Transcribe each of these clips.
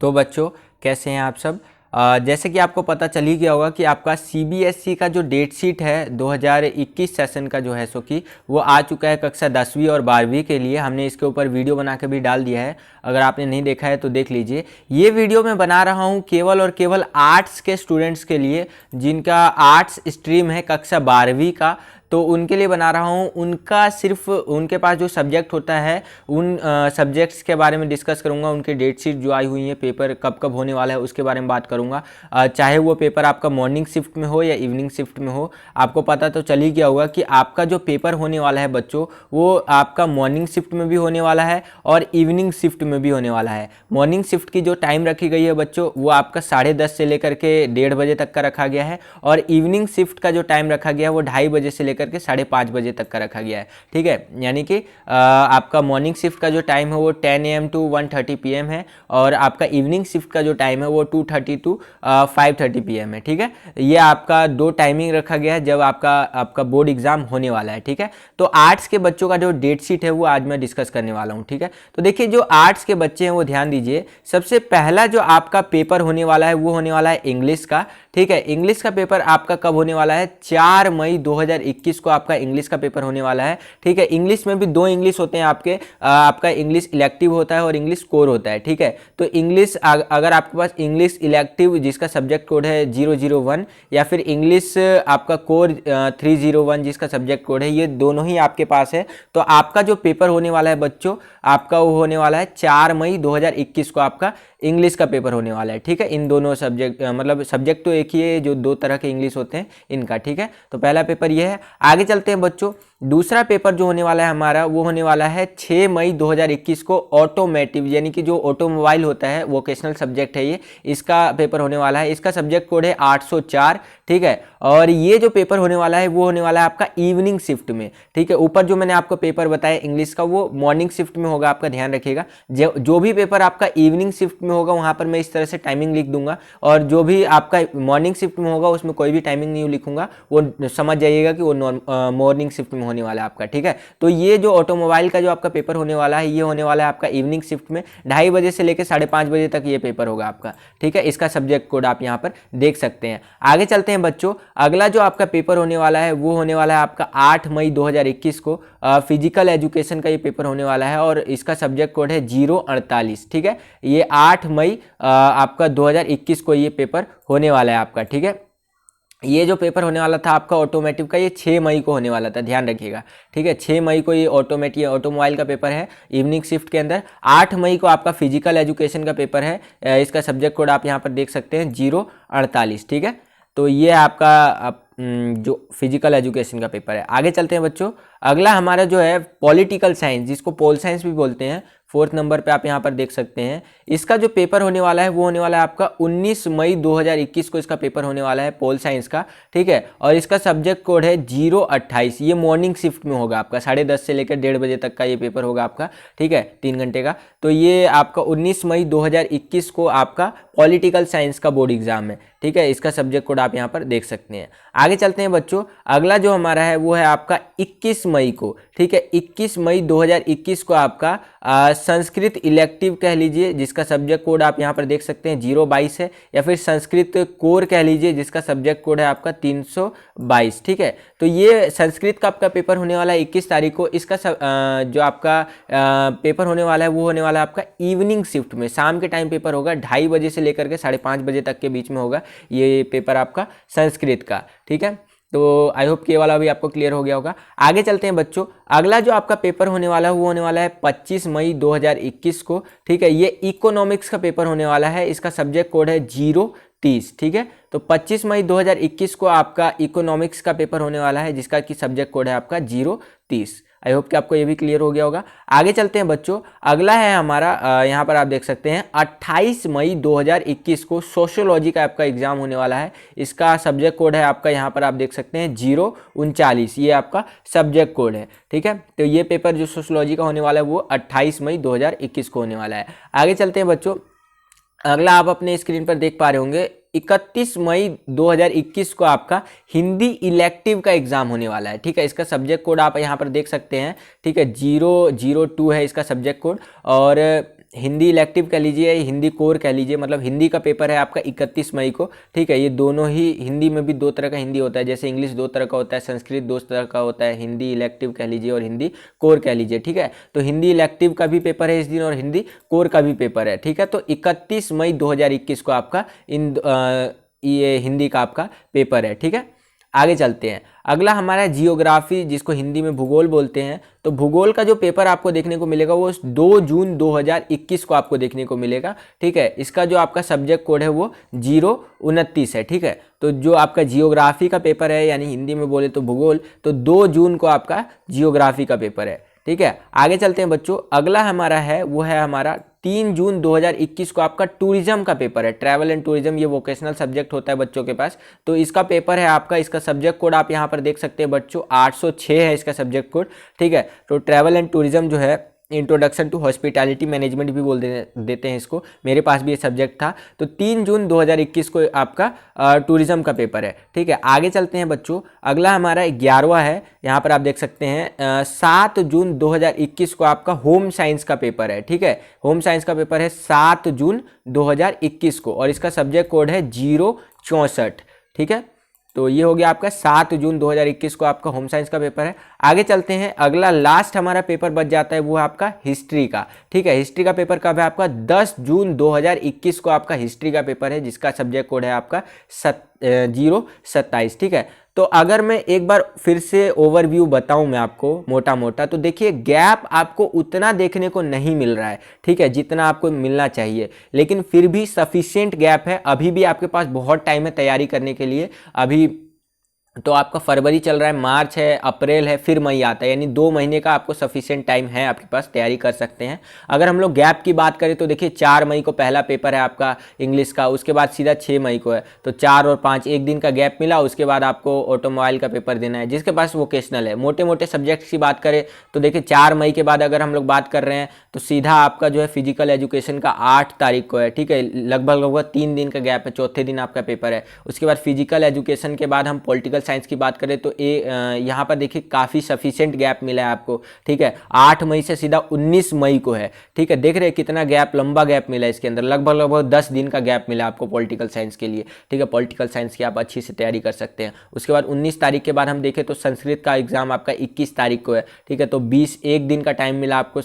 तो बच्चों कैसे हैं आप सब। जैसे कि आपको पता चल ही गया होगा कि आपका सीबीएसई का जो डेट शीट है 2021 सेशन का जो है सो कि वो आ चुका है कक्षा 10वीं और 12वीं के लिए। हमने इसके ऊपर वीडियो बना के भी डाल दिया है, अगर आपने नहीं देखा है तो देख लीजिए। ये वीडियो मैं बना रहा हूँ केवल और केवल आर्ट्स के स्टूडेंट्स के लिए, जिनका आर्ट्स स्ट्रीम है कक्षा 12वीं का, तो उनके लिए बना रहा हूँ। उनका सिर्फ उनके पास जो सब्जेक्ट होता है उन सब्जेक्ट्स के बारे में डिस्कस करूँगा। उनके डेट शीट जो आई हुई है, पेपर कब कब होने वाला है उसके बारे में बात करूँगा। चाहे वो पेपर आपका मॉर्निंग शिफ्ट में हो या इवनिंग शिफ्ट में हो। आपको पता तो चल ही गया होगा कि आपका जो पेपर होने वाला है बच्चों, वो आपका मॉर्निंग शिफ्ट में भी होने वाला है और इवनिंग शिफ्ट में भी होने वाला है। मॉर्निंग शिफ्ट की जो टाइम रखी गई है बच्चों, वो आपका 10:30 से लेकर के 1:30 बजे तक का रखा गया है, और इवनिंग शिफ्ट का जो टाइम रखा गया है वो 2:30 बजे से लेकर के 5:30 बजे तक का रखा गया है। ठीक है, यानी कि आपका मॉर्निंग शिफ्ट का जो टाइम है वो 10 AM to 1:30 PM है, और आपका इवनिंग शिफ्ट का जो टाइम है वो 2:30 to 5:30 PM है। ठीक है, ये आपका दो टाइमिंग रखा गया है जब आपका बोर्ड एग्जाम होने वाला है। ठीक है, तो आर्ट्स के बच्चों का जो डेट शीट है वो आज मैं डिस्कस करने वाला हूँ। ठीक है, तो देखिए जो आर्ट्स के बच्चे हैं वो ध्यान दीजिए। सबसे पहला जो आपका पेपर होने वाला है वो होने वाला है इंग्लिश का। ठीक है, इंग्लिश का पेपर आपका कब होने वाला है? 4 मई 2021 को आपका इंग्लिश का पेपर होने वाला है। ठीक है, इंग्लिश में भी दो इंग्लिश होते हैं आपके, आपका इंग्लिश इलेक्टिव होता है और इंग्लिश कोर होता है। ठीक है, तो इंग्लिश अगर आपके पास इंग्लिश इलेक्टिव जिसका सब्जेक्ट कोड है 001, या फिर इंग्लिश आपका कोर 301 जिसका सब्जेक्ट कोड है, ये दोनों ही आपके पास है, तो आपका जो पेपर होने वाला है बच्चों, आपका वो होने वाला है 4 मई 2021 को आपका इंग्लिश का पेपर होने वाला है। ठीक है, इन दोनों सब्जेक्ट मतलब सब्जेक्ट तो एक ही है, जो दो तरह के इंग्लिश होते हैं इनका। ठीक है, तो पहला पेपर ये है। आगे चलते हैं बच्चों, दूसरा पेपर जो होने वाला है हमारा वो होने वाला है 6 मई 2021 को ऑटोमेटिव, यानी कि जो ऑटोमोबाइल होता है, वोकेशनल सब्जेक्ट है ये, इसका पेपर होने वाला है। इसका सब्जेक्ट कोड है 804। ठीक है, और ये जो पेपर होने वाला है वो होने वाला है आपका इवनिंग शिफ्ट में। ठीक है, ऊपर जो मैंने आपको पेपर बताया इंग्लिश का वो मॉर्निंग शिफ्ट में होगा, आपका ध्यान रखिएगा। जो भी पेपर आपका इवनिंग शिफ्ट में होगा वहां पर मैं इस तरह से टाइमिंग लिख दूंगा, और जो भी आपका मॉर्निंग शिफ्ट में होगा उसमें कोई भी टाइमिंग नहीं लिखूंगा, वो समझ जाइएगा कि वो मॉर्निंग शिफ्ट में होने वाला है आपका। ठीक है, तो ये जो ऑटोमोबाइल का जो आपका पेपर होने वाला है ये होने वाला है आपका इवनिंग शिफ्ट में, 2:30 बजे से लेकर 5:30 बजे तक ये पेपर होगा आपका। ठीक है, इसका सब्जेक्ट कोड आप यहाँ पर देख सकते हैं। आगे चलते हैं बच्चों, अगला जो आपका पेपर होने वाला है वो होने वाला है आपका 8 मई 2021 को फिजिकल एजुकेशन का ये पेपर होने वाला है, और इसका सब्जेक्ट कोड है 048। ठीक है, ये 8 मई आपका 2021 को ये पेपर होने वाला है आपका। ठीक है, ये जो पेपर होने वाला था आपका ऑटोमेटिव का, ये 6 मई को होने वाला था, ध्यान रखिएगा। ठीक है, 6 मई को ये ऑटोमोबाइल का पेपर है इवनिंग शिफ्ट के अंदर। 8 मई को आपका फिजिकल एजुकेशन का पेपर है, इसका सब्जेक्ट कोड आप यहाँ पर देख सकते हैं 048। ठीक है, तो ये आपका जो फिजिकल एजुकेशन का पेपर है। आगे चलते हैं बच्चों, अगला हमारा जो है पॉलिटिकल साइंस, जिसको पोल साइंस भी बोलते हैं, 4th नंबर पे आप यहाँ पर देख सकते हैं। इसका जो पेपर होने वाला है वो होने वाला है आपका 19 मई 2021 को इसका पेपर होने वाला है पोल साइंस का। ठीक है, और इसका सब्जेक्ट कोड है 028। ये मॉर्निंग शिफ्ट में होगा आपका, 10:30 से लेकर 1:30 बजे तक का ये पेपर होगा आपका। ठीक है, 3 घंटे का। तो ये आपका 19 मई 2021 को आपका पॉलिटिकल साइंस का बोर्ड एग्जाम है। ठीक है, इसका सब्जेक्ट कोड आप यहाँ पर देख सकते हैं। आगे चलते हैं बच्चों, अगला जो हमारा है वो है आपका 21 मई को। ठीक है, 21 मई 2021 को आपका संस्कृत इलेक्टिव कह लीजिए, जिसका सब्जेक्ट कोड आप यहाँ पर देख सकते हैं 022 है, या फिर संस्कृत कोर कह लीजिए जिसका सब्जेक्ट कोड है आपका 322। ठीक है, तो ये संस्कृत का आपका पेपर होने वाला है 21 तारीख को। इसका जो आपका पेपर होने वाला है वो होने वाला है आपका इवनिंग शिफ्ट में, शाम के टाइम पेपर होगा, 2:30 बजे से लेकर के 5:30 बजे तक के बीच में होगा ये पेपर आपका संस्कृत का। ठीक है, तो आई होप कि ये वाला भी आपको क्लियर हो गया होगा। आगे चलते हैं बच्चों, अगला जो आपका पेपर होने वाला है वो होने वाला है 25 मई 2021 को। ठीक है, ये इकोनॉमिक्स का पेपर होने वाला है, इसका सब्जेक्ट कोड है 030। ठीक है, तो 25 मई 2021 को आपका इकोनॉमिक्स का पेपर होने वाला है, जिसका कि सब्जेक्ट कोड है आपका 030। आई होप कि आपको ये भी क्लियर हो गया होगा। आगे चलते हैं बच्चों, अगला है हमारा यहाँ पर आप देख सकते हैं 28 मई 2021 को सोशियोलॉजी का आपका एग्जाम होने वाला है। इसका सब्जेक्ट कोड है आपका यहाँ पर आप देख सकते हैं 039, ये आपका सब्जेक्ट कोड है। ठीक है, तो ये पेपर जो सोशियोलॉजी का होने वाला है वो 28 मई 2021 को होने वाला है। आगे चलते हैं बच्चों, अगला आप अपने स्क्रीन पर देख पा रहे होंगे 31 मई 2021 को आपका हिंदी इलेक्टिव का एग्जाम होने वाला है। ठीक है, इसका सब्जेक्ट कोड आप यहाँ पर देख सकते हैं। ठीक है, 002 है इसका सब्जेक्ट कोड, और हिंदी इलेक्टिव कह लीजिए, हिंदी कोर कह लीजिए, मतलब हिंदी का पेपर है आपका 31 मई को, ठीक है। ये दोनों ही, हिंदी में भी दो तरह का हिंदी होता है, जैसे इंग्लिश दो तरह का होता है, संस्कृत दो तरह का होता है, हिंदी इलेक्टिव कह लीजिए और हिंदी कोर कह लीजिए, ठीक है। तो हिंदी इलेक्टिव का भी पेपर है इस दिन और हिंदी कोर का भी पेपर है, ठीक है। तो 31 मई 2021 को आपका ये हिंदी का आपका पेपर है, ठीक है। आगे चलते हैं। अगला हमारा जियोग्राफी, जिसको हिंदी में भूगोल बोलते हैं। तो भूगोल का जो पेपर आपको देखने को मिलेगा वो 2 जून 2021 को आपको देखने को मिलेगा, ठीक है। इसका जो आपका सब्जेक्ट कोड है वो 029 है, ठीक है। तो जो आपका जियोग्राफी का पेपर है, यानी हिंदी में बोले तो भूगोल, तो 2 जून को आपका जियोग्राफी का पेपर है, ठीक है। आगे चलते हैं बच्चों। अगला हमारा है वो है हमारा 3 जून 2021 को आपका टूरिज्म का पेपर है। ट्रैवल एंड टूरिज्म ये वोकेशनल सब्जेक्ट होता है बच्चों के पास, तो इसका पेपर है आपका। इसका सब्जेक्ट कोड आप यहाँ पर देख सकते हैं बच्चों, 806 है इसका सब्जेक्ट कोड, ठीक है। तो ट्रैवल एंड टूरिज्म जो है, इंट्रोडक्शन टू हॉस्पिटैलिटी मैनेजमेंट भी बोल देते हैं इसको, मेरे पास भी ये सब्जेक्ट था। तो 3 जून 2021 को आपका टूरिज्म का पेपर है, ठीक है। आगे चलते हैं बच्चों। अगला हमारा 11वां है, यहाँ पर आप देख सकते हैं 7 जून 2021 को आपका होम साइंस का पेपर है, ठीक है। होम साइंस का पेपर है 7 जून 2021 को और इसका सब्जेक्ट कोड है 064, ठीक है। तो ये हो गया आपका 7 जून 2021 को आपका होम साइंस का पेपर है। आगे चलते हैं। अगला लास्ट हमारा पेपर बच जाता है वो है आपका हिस्ट्री का, ठीक है। हिस्ट्री का पेपर कब है आपका? 10 जून 2021 को आपका हिस्ट्री का पेपर है, जिसका सब्जेक्ट कोड है आपका 027, ठीक है। तो अगर मैं एक बार फिर से ओवरव्यू बताऊं मैं आपको मोटा मोटा, तो देखिए गैप आपको उतना देखने को नहीं मिल रहा है, ठीक है, जितना आपको मिलना चाहिए, लेकिन फिर भी सफिशिएंट गैप है। अभी भी आपके पास बहुत टाइम है तैयारी करने के लिए। अभी तो आपका फरवरी चल रहा है, मार्च है, अप्रैल है, फिर मई आता है, यानी 2 महीने का आपको सफिशिएंट टाइम है, आपके पास तैयारी कर सकते हैं। अगर हम लोग गैप की बात करें तो देखिए 4 मई को पहला पेपर है आपका इंग्लिश का, उसके बाद सीधा 6 मई को है, तो 4 और 5 एक दिन का गैप मिला। उसके बाद आपको ऑटोमोबाइल का पेपर देना है, जिसके पास वोकेशनल है। मोटे मोटे सब्जेक्ट्स की बात करें तो देखिए 4 मई के बाद अगर हम लोग बात कर रहे हैं तो सीधा आपका जो है फिजिकल एजुकेशन का 8 तारीख को है, ठीक है। लगभग 3 दिन का गैप है, चौथे दिन आपका पेपर है। उसके बाद फिजिकल एजुकेशन के बाद हम पॉलिटिकल साइंस की बात करें तो यहाँ पर देखिए काफ़ी सफिशिएंट गैप मिला है आपको, ठीक है। 8 मई से सीधा 19 मई को है, ठीक है। देख रहे हैं कितना गैप, लंबा गैप मिला है इसके अंदर, लगभग 10 दिन का गैप मिला आपको पॉलिटिकल साइंस के लिए, ठीक है। पॉलिटिकल साइंस की आप अच्छी से तैयारी कर सकते हैं। उसके बाद 19 तारीख के बाद हम देखें तो संस्कृत का एग्जाम आपका 21 तारीख को है, ठीक है। तो 21 दिन का टाइम मिला आपको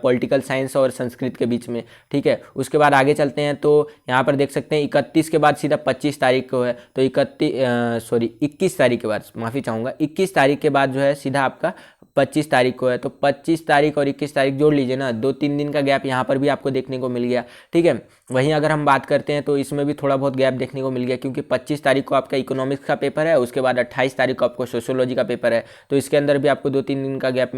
पॉलिटिकल साइंस और संस्कृत के बीच में, ठीक है। उसके बाद आगे चलते हैं तो यहाँ पर देख सकते हैं 31 के बाद सीधा 25 तारीख को है, तो 21 तारीख के बाद, माफ़ी चाहूँगा, 21 तारीख के बाद जो है सीधा आपका 25 तारीख को है। तो 25 तारीख और 21 तारीख जोड़ लीजिए ना, 2-3 दिन का गैप यहाँ पर भी आपको देखने को मिल गया, ठीक है। वहीं अगर हम बात करते हैं तो इसमें भी थोड़ा बहुत गैप देखने को मिल गया, क्योंकि 25 तारीख को आपका इकोनॉमिक्स का पेपर है, उसके बाद 28 तारीख को आपको सोशियोलॉजी का पेपर है, तो इसके अंदर भी आपको 2-3 दिन का गैप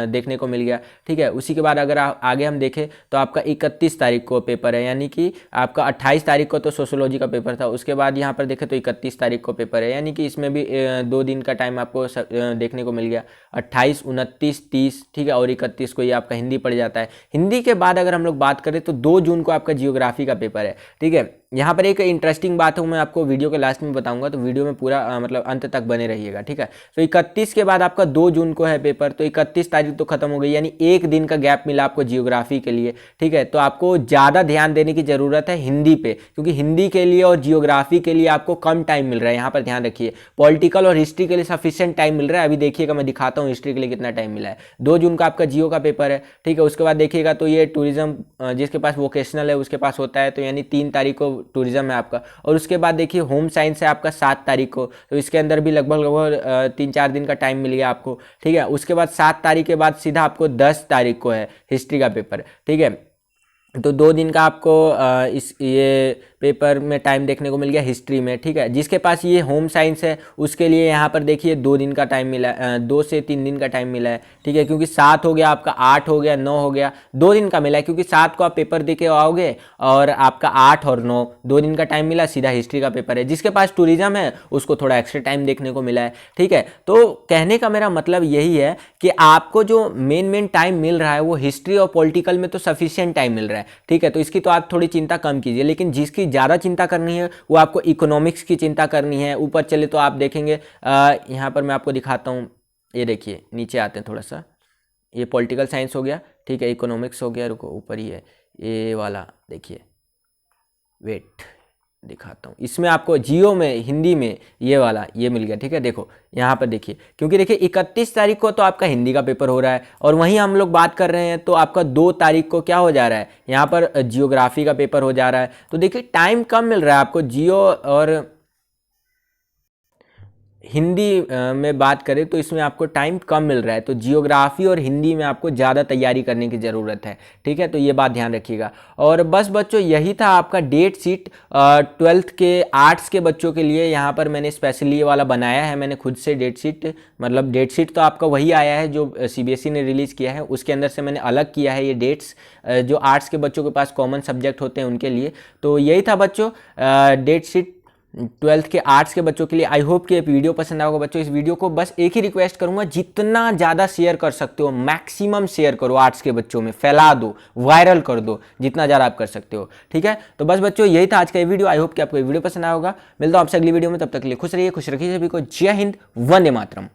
देखने को मिल गया, ठीक है। उसी के बाद अगर आगे हम देखें तो आपका 31 तारीख को पेपर है, यानी कि आपका 28 तारीख को तो सोशियोलॉजी का पेपर था, उसके बाद यहाँ पर देखें तो 31 तारीख को पेपर है, यानी कि इसमें भी 2 दिन का टाइम आपको देखने को मिल गया। 28, 29, 30, ठीक है, और 31 को ये आपका हिंदी पड़ जाता है। हिंदी के बाद अगर हम लोग बात करें तो 2 जून को आपका जियोग्राफी का पेपर है, ठीक है। यहाँ पर एक इंटरेस्टिंग बात है, मैं आपको वीडियो के लास्ट में बताऊंगा, तो वीडियो में पूरा मतलब अंत तक बने रहिएगा, ठीक है। तो 31 के बाद आपका 2 जून को है पेपर, तो 31 तारीख तो खत्म हो गई, यानी एक दिन का गैप मिला आपको जियोग्राफी के लिए, ठीक है। तो आपको ज़्यादा ध्यान देने की ज़रूरत है हिंदी पे, क्योंकि हिंदी के लिए और जियोग्राफी के लिए आपको कम टाइम मिल रहा है, यहाँ पर ध्यान रखिए। पॉलिटिकल और हिस्ट्री के लिए सफिशिएंट टाइम मिल रहा है। अभी देखिएगा, मैं दिखाता हूँ हिस्ट्री के लिए कितना टाइम मिला है। 2 जून का आपका जियो का पेपर है, ठीक है। उसके बाद देखिएगा तो ये टूरिज्म जिसके पास वोकेशनल है उसके पास होता है, तो यानी 3 तारीख को टूरिज्म है आपका। और उसके बाद देखिए होम साइंस है आपका 7 तारीख को, तो इसके अंदर भी लगभग 3-4 दिन का टाइम मिल गया आपको, ठीक है। उसके बाद 7 तारीख के बाद सीधा आपको 10 तारीख को है हिस्ट्री का पेपर, ठीक है। तो 2 दिन का आपको ये पेपर में टाइम देखने को मिल गया हिस्ट्री में, ठीक है। जिसके पास ये होम साइंस है उसके लिए यहाँ पर देखिए 2 दिन का टाइम मिला, 2 से 3 दिन का टाइम मिला है, ठीक है। क्योंकि 7 हो गया आपका, 8 हो गया, 9 हो गया, 2 दिन का मिला है, क्योंकि 7 को आप पेपर दे के आओगे और आपका 8 और 9 2 दिन का टाइम मिला, सीधा हिस्ट्री का पेपर है। जिसके पास टूरिज्म है उसको थोड़ा एक्स्ट्रा टाइम देखने को मिला है, ठीक है। तो कहने का मेरा मतलब यही है कि आपको जो मेन टाइम मिल रहा है वो हिस्ट्री और पॉलिटिकल में तो सफिशिएंट टाइम मिल रहा है, ठीक है। तो इसकी तो आप थोड़ी चिंता कम कीजिए, लेकिन जिसकी ज़्यादा चिंता करनी है वो आपको इकोनॉमिक्स की चिंता करनी है। ऊपर चले तो आप देखेंगे, यहाँ पर मैं आपको दिखाता हूँ, ये देखिए नीचे आते हैं थोड़ा सा, ये पॉलिटिकल साइंस हो गया, ठीक है, इकोनॉमिक्स हो गया, रुको ऊपर ही है, ये वाला देखिए, वेट दिखाता हूँ, इसमें आपको जियो में हिंदी में ये वाला ये मिल गया, ठीक है। देखो यहाँ पर देखिए, क्योंकि देखिए 31 तारीख को तो आपका हिंदी का पेपर हो रहा है और वहीं हम लोग बात कर रहे हैं, तो आपका 2 तारीख को क्या हो जा रहा है, यहाँ पर जियोग्राफी का पेपर हो जा रहा है। तो देखिए टाइम कम मिल रहा है आपको, जियो और हिंदी में बात करें तो इसमें आपको टाइम कम मिल रहा है, तो जियोग्राफी और हिंदी में आपको ज़्यादा तैयारी करने की ज़रूरत है, ठीक है। तो ये बात ध्यान रखिएगा। और बस बच्चों यही था आपका डेट शीट 12th के आर्ट्स के बच्चों के लिए। यहाँ पर मैंने स्पेशली ये वाला बनाया है, मैंने खुद से डेट शीट, मतलब डेट शीट तो आपका वही आया है जो CBSE ने रिलीज़ किया है, उसके अंदर से मैंने अलग किया है ये डेट्स जो आर्ट्स के बच्चों के पास कॉमन सब्जेक्ट होते हैं उनके लिए। तो यही था बच्चों डेट शीट 12th के आर्ट्स के बच्चों के लिए। आई होप कि ये वीडियो पसंद आएगा बच्चों। इस वीडियो को बस एक ही रिक्वेस्ट करूंगा, जितना ज़्यादा शेयर कर सकते हो मैक्सिमम शेयर करो, आर्ट्स के बच्चों में फैला दो, वायरल कर दो जितना ज़्यादा आप कर सकते हो, ठीक है। तो बस बच्चों यही था आज का ये वीडियो। आई होप कि आपको ये वीडियो पसंद आया होगा। मिलता हूं आपसे अगली वीडियो में, तब तक के लिए खुश रहिए, खुश रखिए सभी को। जय हिंद, वंदे मातरम।